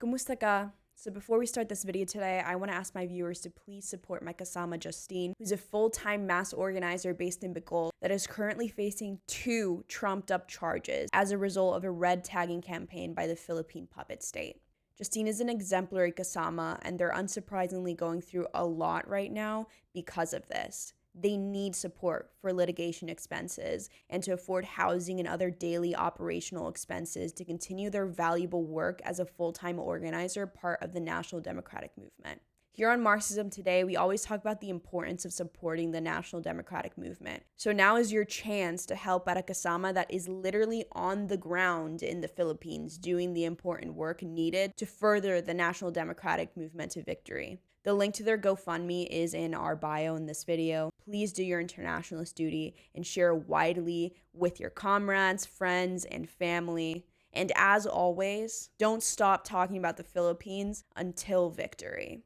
Kumusta ka? So before we start this video today, I want to ask my viewers to please support my kasama Justine, who's a full-time mass organizer based in Bicol that is currently facing 2 trumped-up charges as a result of a red tagging campaign by the Philippine puppet state. Justine is an exemplary kasama, and they're unsurprisingly going through a lot right now because of this. They need support for litigation expenses and to afford housing and other daily operational expenses to continue their valuable work as a full-time organizer, part of the National Democratic Movement. Here on Marxism Today, we always talk about the importance of supporting the National Democratic Movement. So now is your chance to help out a kasama that is literally on the ground in the Philippines doing the important work needed to further the National Democratic Movement to victory. The link to their GoFundMe is in our bio in this video. Please do your internationalist duty and share widely with your comrades, friends, and family. And as always, don't stop talking about the Philippines until victory.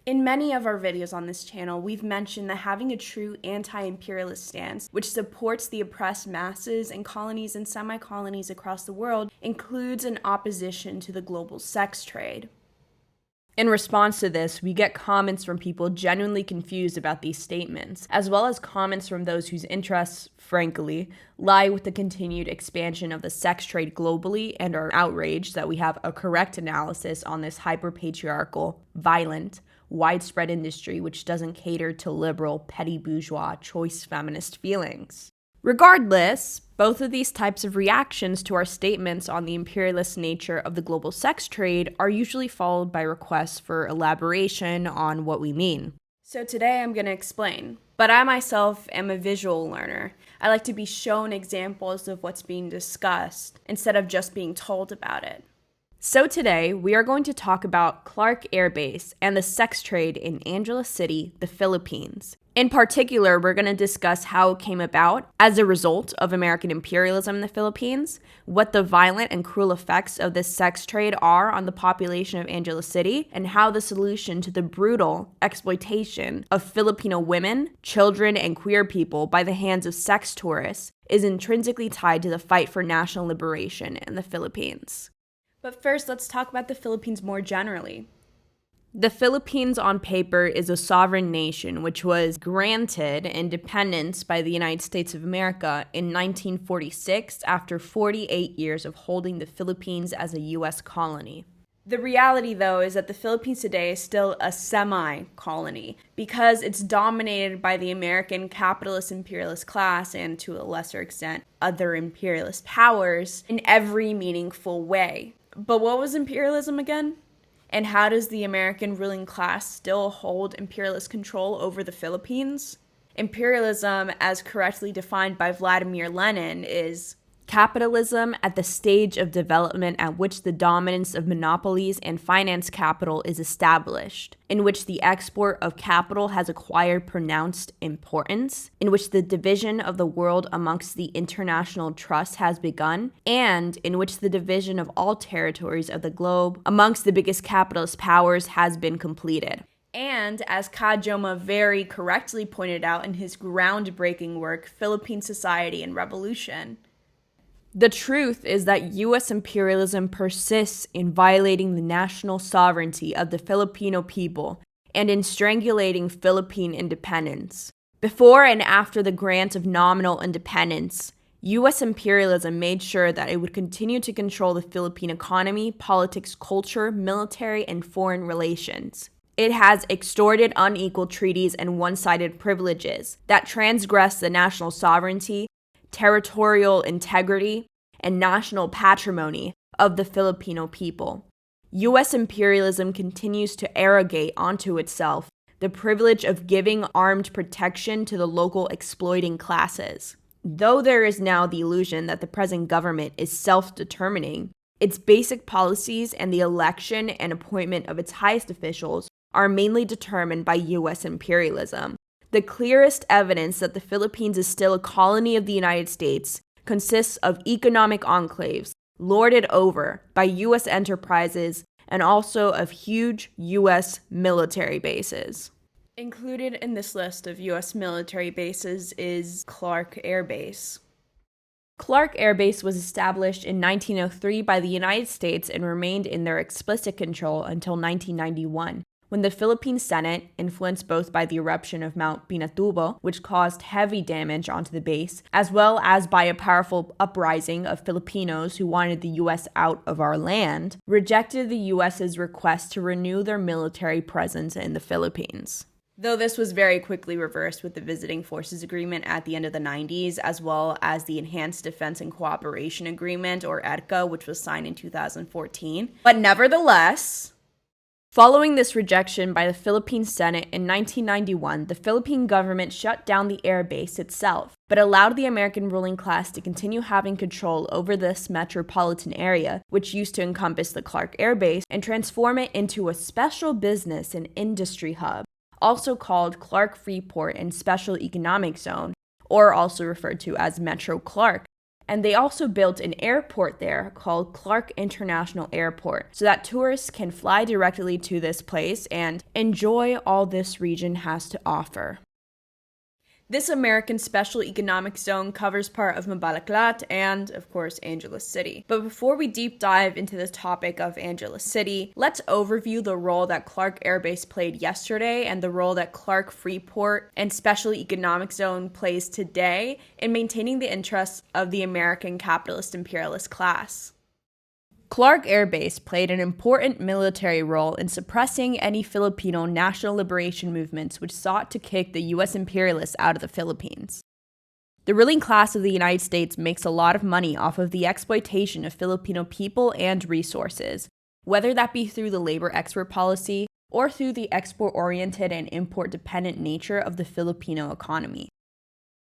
In many of our videos on this channel, we've mentioned that having a true anti-imperialist stance, which supports the oppressed masses and colonies and semi-colonies across the world, includes an opposition to the global sex trade. In response to this, we get comments from people genuinely confused about these statements, as well as comments from those whose interests, frankly, lie with the continued expansion of the sex trade globally and are outraged that we have a correct analysis on this hyper-patriarchal, violent, widespread industry which doesn't cater to liberal, petty bourgeois, choice feminist feelings. Regardless, both of these types of reactions to our statements on the imperialist nature of the global sex trade are usually followed by requests for elaboration on what we mean. So today I'm going to explain, but I myself am a visual learner. I like to be shown examples of what's being discussed instead of just being told about it. So today, we are going to talk about Clark Air Base and the sex trade in Angeles City, the Philippines. In particular, we're going to discuss how it came about as a result of American imperialism in the Philippines, what the violent and cruel effects of this sex trade are on the population of Angeles City, and how the solution to the brutal exploitation of Filipino women, children, and queer people by the hands of sex tourists is intrinsically tied to the fight for national liberation in the Philippines. But first, let's talk about the Philippines more generally. The Philippines on paper is a sovereign nation which was granted independence by the United States of America in 1946 after 48 years of holding the Philippines as a U.S. colony. The reality, though, is that the Philippines today is still a semi-colony because it's dominated by the American capitalist imperialist class and, to a lesser extent, other imperialist powers in every meaningful way. But what was imperialism again? And how does the American ruling class still hold imperialist control over the Philippines? Imperialism, as correctly defined by Vladimir Lenin, is capitalism at the stage of development at which the dominance of monopolies and finance capital is established, in which the export of capital has acquired pronounced importance, in which the division of the world amongst the international trusts has begun, and in which the division of all territories of the globe amongst the biggest capitalist powers has been completed. And as Kajoma very correctly pointed out in his groundbreaking work, Philippine Society and Revolution, the truth is that U.S. imperialism persists in violating the national sovereignty of the Filipino people and in strangulating Philippine independence. Before and after the grant of nominal independence, U.S. imperialism made sure that it would continue to control the Philippine economy, politics, culture, military, and foreign relations. It has extorted unequal treaties and one-sided privileges that transgress the national sovereignty, territorial integrity, and national patrimony of the Filipino people. U.S. imperialism continues to arrogate onto itself the privilege of giving armed protection to the local exploiting classes. Though there is now the illusion that the present government is self-determining, its basic policies and the election and appointment of its highest officials are mainly determined by U.S. imperialism. The clearest evidence that the Philippines is still a colony of the United States consists of economic enclaves lorded over by U.S. enterprises and also of huge U.S. military bases. Included in this list of U.S. military bases is Clark Air Base. Clark Air Base was established in 1903 by the United States and remained in their explicit control until 1991, when the Philippine Senate, influenced both by the eruption of Mount Pinatubo, which caused heavy damage onto the base, as well as by a powerful uprising of Filipinos who wanted the U.S. out of our land, rejected the U.S.'s request to renew their military presence in the Philippines. Though this was very quickly reversed with the Visiting Forces Agreement at the end of the 90s, as well as the Enhanced Defense and Cooperation Agreement, or EDCA, which was signed in 2014. But nevertheless, following this rejection by the Philippine Senate in 1991, the Philippine government shut down the air base itself, but allowed the American ruling class to continue having control over this metropolitan area, which used to encompass the Clark Air Base, and transform it into a special business and industry hub, also called Clark Freeport and Special Economic Zone, or also referred to as Metro Clark. And they also built an airport there called Clark International Airport, so that tourists can fly directly to this place and enjoy all this region has to offer. This American Special Economic Zone covers part of Mabalaclat and, of course, Angeles City. But before we deep dive into the topic of Angeles City, let's overview the role that Clark Air Base played yesterday and the role that Clark Freeport and Special Economic Zone plays today in maintaining the interests of the American capitalist imperialist class. Clark Air Base played an important military role in suppressing any Filipino national liberation movements which sought to kick the U.S. imperialists out of the Philippines. The ruling class of the United States makes a lot of money off of the exploitation of Filipino people and resources, whether that be through the labor export policy or through the export-oriented and import-dependent nature of the Filipino economy.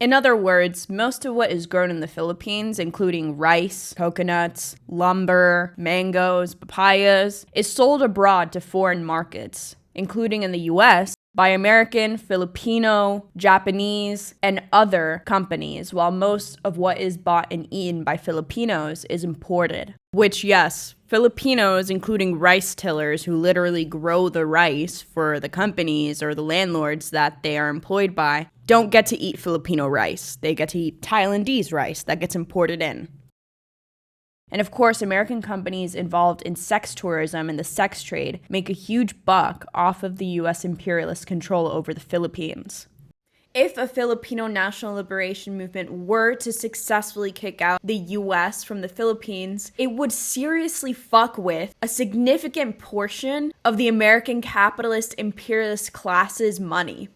In other words, most of what is grown in the Philippines, including rice, coconuts, lumber, mangoes, papayas, is sold abroad to foreign markets, including in the US, by American, Filipino, Japanese, and other companies, while most of what is bought and eaten by Filipinos is imported. Which, yes, Filipinos, including rice tillers who literally grow the rice for the companies or the landlords that they are employed by, don't get to eat Filipino rice. They get to eat Thailandese rice that gets imported in. And of course, American companies involved in sex tourism and the sex trade make a huge buck off of the U.S. imperialist control over the Philippines. If a Filipino national liberation movement were to successfully kick out the U.S. from the Philippines, it would seriously fuck with a significant portion of the American capitalist imperialist class's money.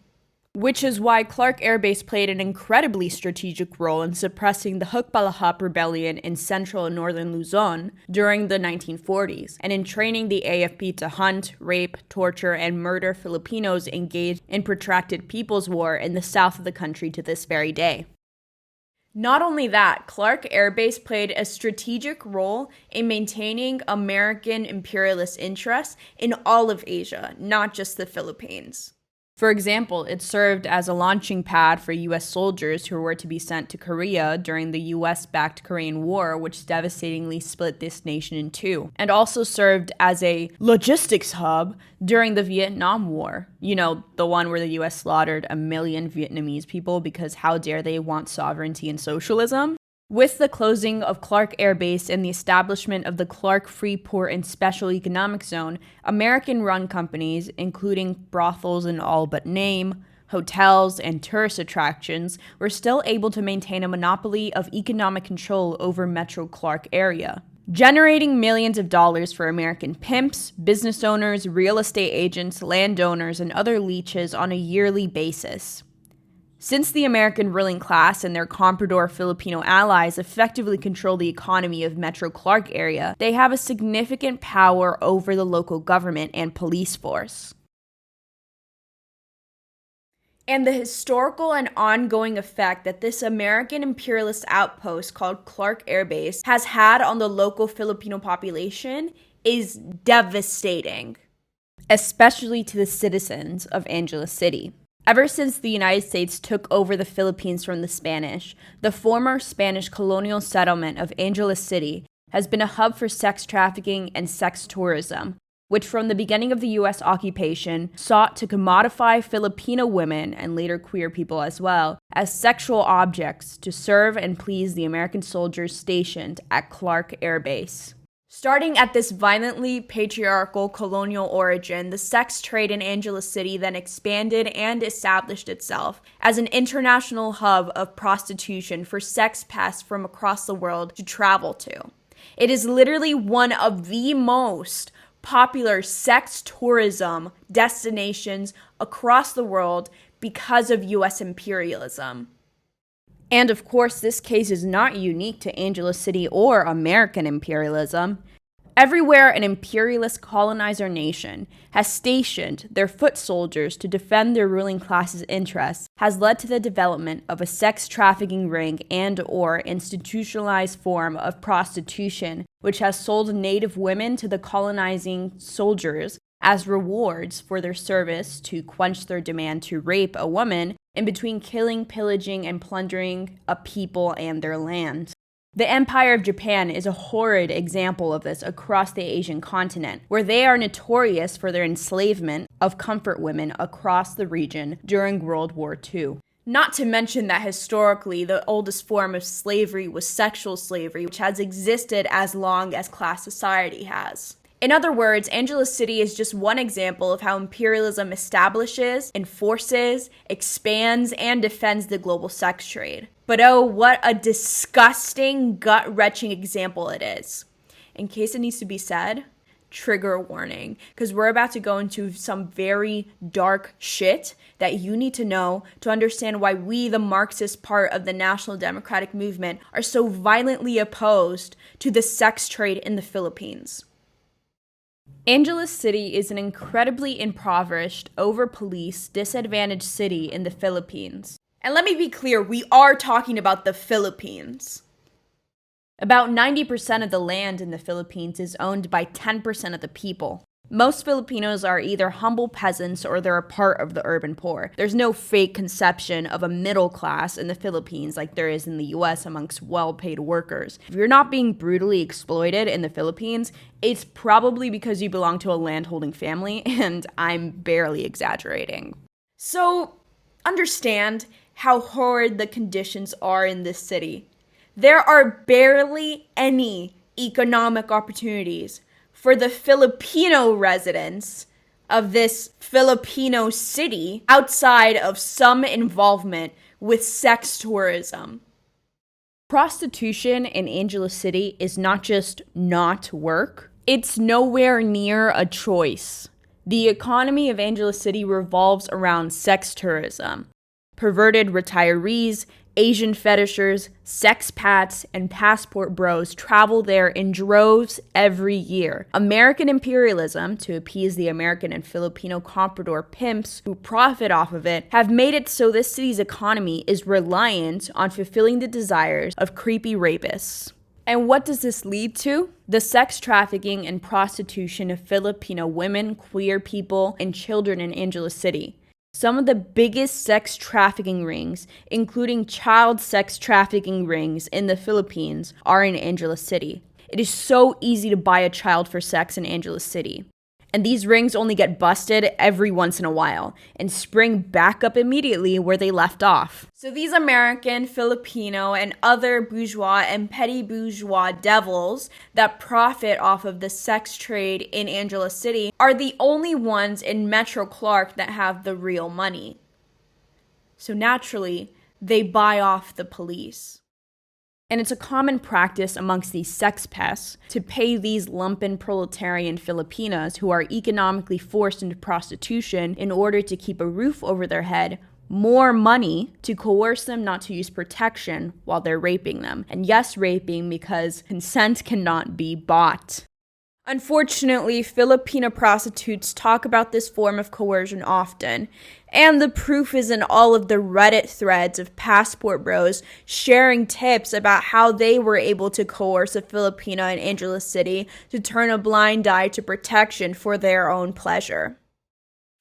Which is why Clark Air Base played an incredibly strategic role in suppressing the Hukbalahap rebellion in central and northern Luzon during the 1940s, and in training the AFP to hunt, rape, torture, and murder Filipinos engaged in protracted People's War in the south of the country to this very day. Not only that, Clark Air Base played a strategic role in maintaining American imperialist interests in all of Asia, not just the Philippines. For example, it served as a launching pad for U.S. soldiers who were to be sent to Korea during the U.S.-backed Korean War, which devastatingly split this nation in two, and also served as a logistics hub during the Vietnam War. You know, the one where the U.S. slaughtered 1 million Vietnamese people because how dare they want sovereignty and socialism? With the closing of Clark Air Base and the establishment of the Clark Freeport and Special Economic Zone, American-run companies, including brothels in all but name, hotels, and tourist attractions, were still able to maintain a monopoly of economic control over Metro Clark area, generating millions of dollars for American pimps, business owners, real estate agents, landowners, and other leeches on a yearly basis. Since the American ruling class and their comprador Filipino allies effectively control the economy of Metro Clark area, they have a significant power over the local government and police force. And the historical and ongoing effect that this American imperialist outpost called Clark Air Base has had on the local Filipino population is devastating, especially to the citizens of Angeles City. Ever since the United States took over the Philippines from the Spanish, the former Spanish colonial settlement of Angeles City has been a hub for sex trafficking and sex tourism, which from the beginning of the US occupation sought to commodify Filipino women, and later queer people as well, as sexual objects to serve and please the American soldiers stationed at Clark Air Base. Starting at this violently patriarchal colonial origin, the sex trade in Angeles City then expanded and established itself as an international hub of prostitution for sex pests from across the world to travel to. It is literally one of the most popular sex tourism destinations across the world because of US imperialism. And of course, this case is not unique to Angeles City or American imperialism. Everywhere an imperialist colonizer nation has stationed their foot soldiers to defend their ruling class's interests has led to the development of a sex trafficking ring and/or institutionalized form of prostitution, which has sold native women to the colonizing soldiers as rewards for their service to quench their demand to rape a woman in between killing, pillaging, and plundering a people and their land. The Empire of Japan is a horrid example of this across the Asian continent, where they are notorious for their enslavement of comfort women across the region during World War II. Not to mention that historically, the oldest form of slavery was sexual slavery, which has existed as long as class society has. In other words, Angeles City is just one example of how imperialism establishes, enforces, expands, and defends the global sex trade. But oh, what a disgusting, gut-wrenching example it is. In case it needs to be said, trigger warning, because we're about to go into some very dark shit that you need to know to understand why we, the Marxist part of the National Democratic Movement, are so violently opposed to the sex trade in the Philippines. Angeles City is an incredibly impoverished, over-policed, disadvantaged city in the Philippines. And let me be clear, we are talking about the Philippines. About 90% of the land in the Philippines is owned by 10% of the people. Most Filipinos are either humble peasants or they're a part of the urban poor. There's no fake conception of a middle class in the Philippines like there is in the US amongst well-paid workers. If you're not being brutally exploited in the Philippines, it's probably because you belong to a landholding family, and I'm barely exaggerating. So, understand how horrid the conditions are in this city. There are barely any economic opportunities for the Filipino residents of this Filipino city outside of some involvement with sex tourism. Prostitution in Angeles City is not just not work, it's nowhere near a choice. The economy of Angeles City revolves around sex tourism. Perverted retirees, Asian fetishers, sexpats, and passport bros travel there in droves every year. American imperialism, to appease the American and Filipino comprador pimps who profit off of it, have made it so this city's economy is reliant on fulfilling the desires of creepy rapists. And what does this lead to? The sex trafficking and prostitution of Filipino women, queer people, and children in Angeles City. Some of the biggest sex trafficking rings, including child sex trafficking rings in the Philippines, are in Angeles City. It is so easy to buy a child for sex in Angeles City. And these rings only get busted every once in a while and spring back up immediately where they left off. So these American, Filipino, and other bourgeois and petty bourgeois devils that profit off of the sex trade in Angeles City are the only ones in Metro Clark that have the real money. So naturally, they buy off the police. And it's a common practice amongst these sex pests to pay these lumpen proletarian Filipinas who are economically forced into prostitution in order to keep a roof over their head more money to coerce them not to use protection while they're raping them. And yes, raping, because consent cannot be bought. Unfortunately, Filipino prostitutes talk about this form of coercion often, and the proof is in all of the Reddit threads of passport bros sharing tips about how they were able to coerce a Filipino in Angeles City to turn a blind eye to protection for their own pleasure.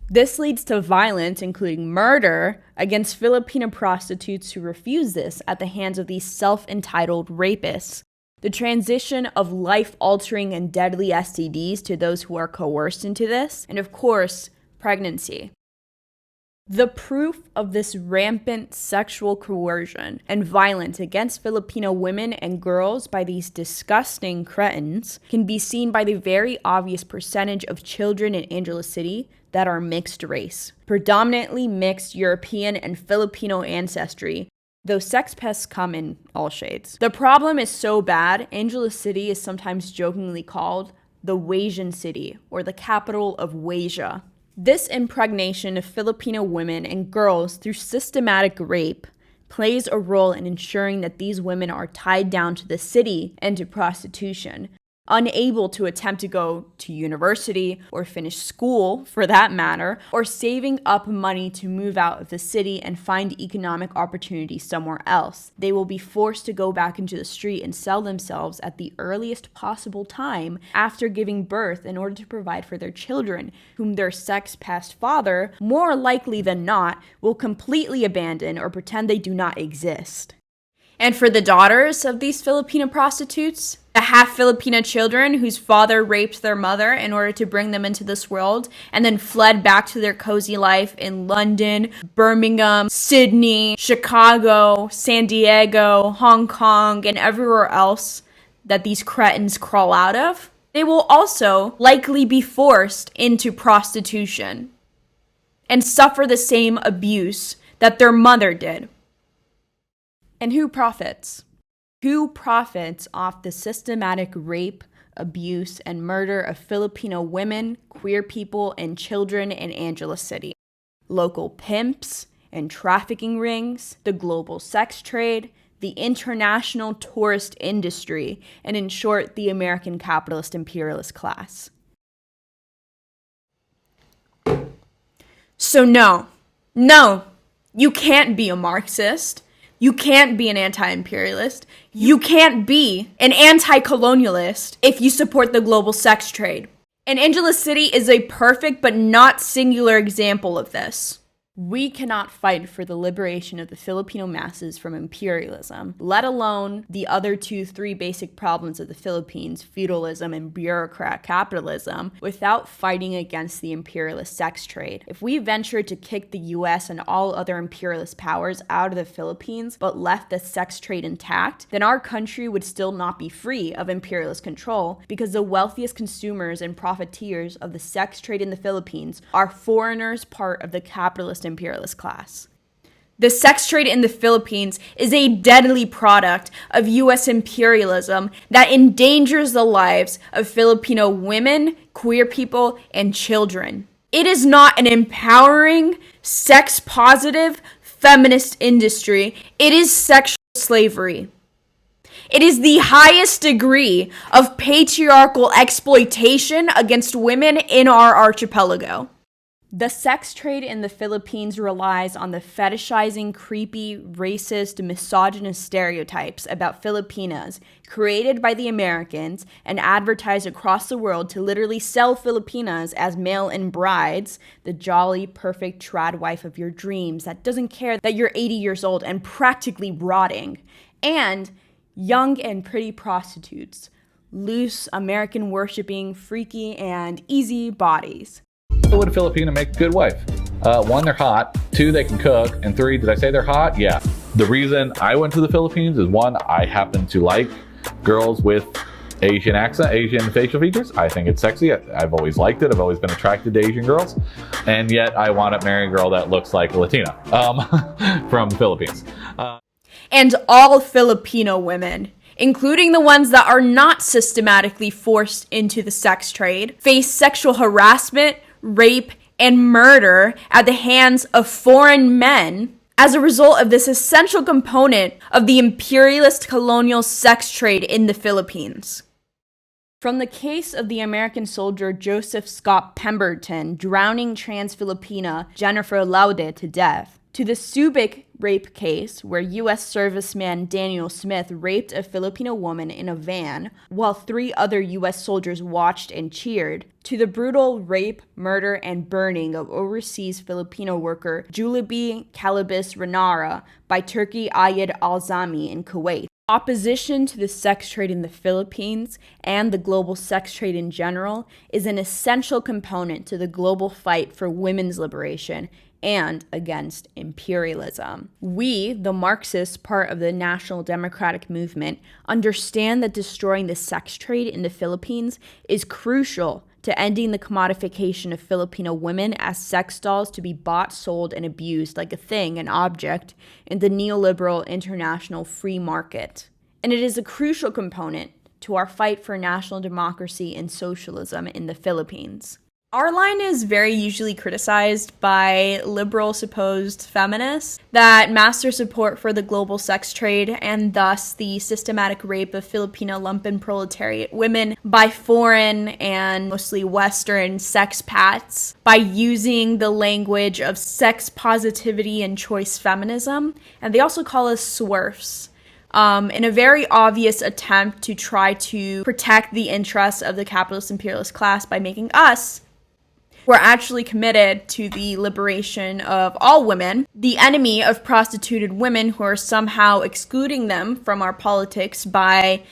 This leads to violence, including murder, against Filipino prostitutes who refuse this at the hands of these self-entitled rapists. the transition of life-altering and deadly STDs to those who are coerced into this, and of course, pregnancy. The proof of this rampant sexual coercion and violence against Filipino women and girls by these disgusting cretins can be seen by the very obvious percentage of children in Angeles City that are mixed race, predominantly mixed European and Filipino ancestry, though sex pests come in all shades. The problem is so bad, Angeles City is sometimes jokingly called the Wasian City, or the capital of Wasia. This impregnation of Filipino women and girls through systematic rape plays a role in ensuring that these women are tied down to the city and to prostitution, unable to attempt to go to university or finish school, for that matter, or saving up money to move out of the city and find economic opportunity somewhere else. They will be forced to go back into the street and sell themselves at the earliest possible time after giving birth in order to provide for their children, whom their sex pest father, more likely than not, will completely abandon or pretend they do not exist. And for the daughters of these Filipino prostitutes, the half-Filipino children whose father raped their mother in order to bring them into this world and then fled back to their cozy life in London, Birmingham, Sydney, Chicago, San Diego, Hong Kong, and everywhere else that these cretins crawl out of, they will also likely be forced into prostitution and suffer the same abuse that their mother did. And who profits? Who profits off the systematic rape, abuse, and murder of Filipino women, queer people, and children in Angeles City? Local pimps and trafficking rings, the global sex trade, the international tourist industry, and in short, the American capitalist imperialist class. So no, you can't be a Marxist. You can't be an anti-imperialist. You can't be an anti-colonialist if you support the global sex trade. And Angeles City is a perfect but not singular example of this. We cannot fight for the liberation of the Filipino masses from imperialism, let alone the other three basic problems of the Philippines, feudalism and bureaucrat capitalism, without fighting against the imperialist sex trade. If we ventured to kick the US and all other imperialist powers out of the Philippines, but left the sex trade intact, then our country would still not be free of imperialist control, because the wealthiest consumers and profiteers of the sex trade in the Philippines are foreigners, part of the capitalist imperialist class. The sex trade in the Philippines is a deadly product of US imperialism that endangers the lives of Filipino women, queer people, and children. It is not an empowering, sex-positive, feminist industry. It is sexual slavery. It is the highest degree of patriarchal exploitation against women in our archipelago. The sex trade in the Philippines relies on the fetishizing, creepy, racist, misogynist stereotypes about Filipinas created by the Americans and advertised across the world to literally sell Filipinas as mail-in brides, the jolly, perfect trad wife of your dreams that doesn't care that you're 80 years old and practically rotting, and young and pretty prostitutes, loose, American-worshipping, freaky, and easy bodies. Would a Filipino make a good wife? One, they're hot. Two, they can cook. And three, did I say they're hot? Yeah. The reason I went to the Philippines is, one, I happen to like girls with Asian accent, Asian facial features. I think it's sexy. I've always liked it. I've always been attracted to Asian girls. And yet I want to marry a girl that looks like a Latina from the Philippines. And all Filipino women, including the ones that are not systematically forced into the sex trade, face sexual harassment, rape, and murder at the hands of foreign men as a result of this essential component of the imperialist colonial sex trade in the Philippines. From the case of the American soldier Joseph Scott Pemberton drowning trans-Filipina Jennifer Laude to death, to the Subic rape case where U.S. serviceman Daniel Smith raped a Filipino woman in a van while 3 other U.S. soldiers watched and cheered, to the brutal rape, murder, and burning of overseas Filipino worker Julibi Calabis Renara by Turki Ayed Al-Zami in Kuwait. Opposition to the sex trade in the Philippines and the global sex trade in general is an essential component to the global fight for women's liberation and against imperialism. We, the Marxists, part of the National Democratic Movement, understand that destroying the sex trade in the Philippines is crucial to ending the commodification of Filipino women as sex dolls to be bought, sold, and abused like a thing, an object, in the neoliberal international free market. And it is a crucial component to our fight for national democracy and socialism in the Philippines. Our line is very usually criticized by liberal supposed feminists that master support for the global sex trade and thus the systematic rape of Filipino lumpen proletariat women by foreign and mostly Western sexpats by using the language of sex positivity and choice feminism. And they also call us swerfs. In a very obvious attempt to try to protect the interests of the capitalist imperialist class by making us who are actually committed to the liberation of all women, the enemy of prostituted women who are somehow excluding them from our politics by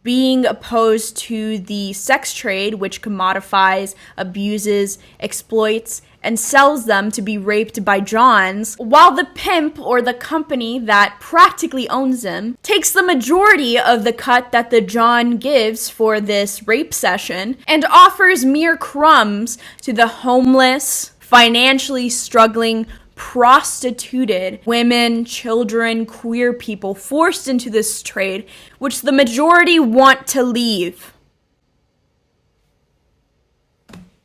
being opposed to the sex trade, which commodifies, abuses, exploits, and sells them to be raped by Johns, while the pimp or the company that practically owns them takes the majority of the cut that the John gives for this rape session and offers mere crumbs to the homeless, financially struggling, prostituted women, children, queer people forced into this trade, which the majority want to leave.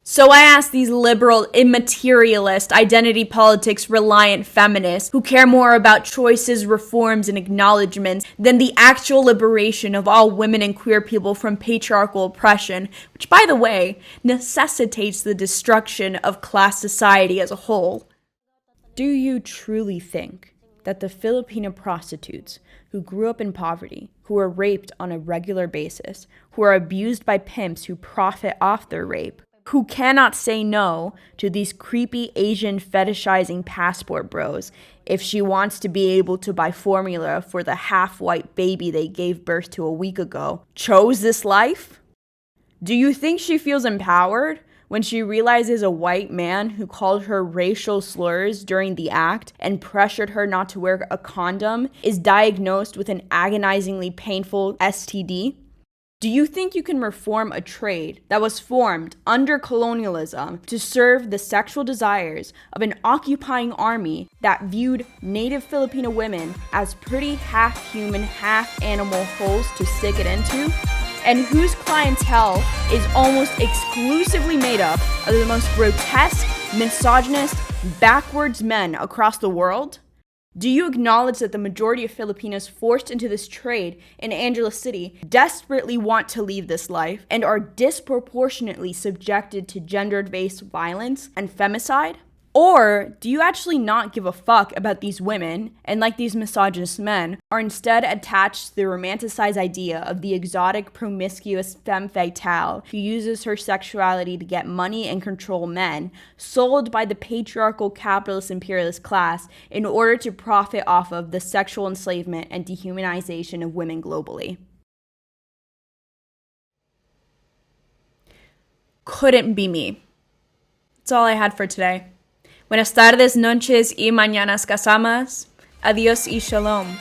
So I ask these liberal, immaterialist, identity politics reliant feminists who care more about choices, reforms, and acknowledgments than the actual liberation of all women and queer people from patriarchal oppression, which, by the way, necessitates the destruction of class society as a whole. Do you truly think that the Filipino prostitutes who grew up in poverty, who are raped on a regular basis, who are abused by pimps who profit off their rape, who cannot say no to these creepy Asian fetishizing passport bros if she wants to be able to buy formula for the half-white baby they gave birth to a week ago, chose this life? Do you think she feels empowered when she realizes a white man who called her racial slurs during the act and pressured her not to wear a condom is diagnosed with an agonizingly painful STD? Do you think you can reform a trade that was formed under colonialism to serve the sexual desires of an occupying army that viewed native Filipino women as pretty half-human, half-animal holes to stick it into? And whose clientele is almost exclusively made up of the most grotesque, misogynist, backwards men across the world? Do you acknowledge that the majority of Filipinos forced into this trade in Angeles City desperately want to leave this life and are disproportionately subjected to gender-based violence and femicide? Or do you actually not give a fuck about these women and, like these misogynist men, are instead attached to the romanticized idea of the exotic, promiscuous femme fatale who uses her sexuality to get money and control men, sold by the patriarchal capitalist imperialist class in order to profit off of the sexual enslavement and dehumanization of women globally? Couldn't be me. That's all I had for today. Buenas tardes, noches y mañanas casamas. Adiós y shalom.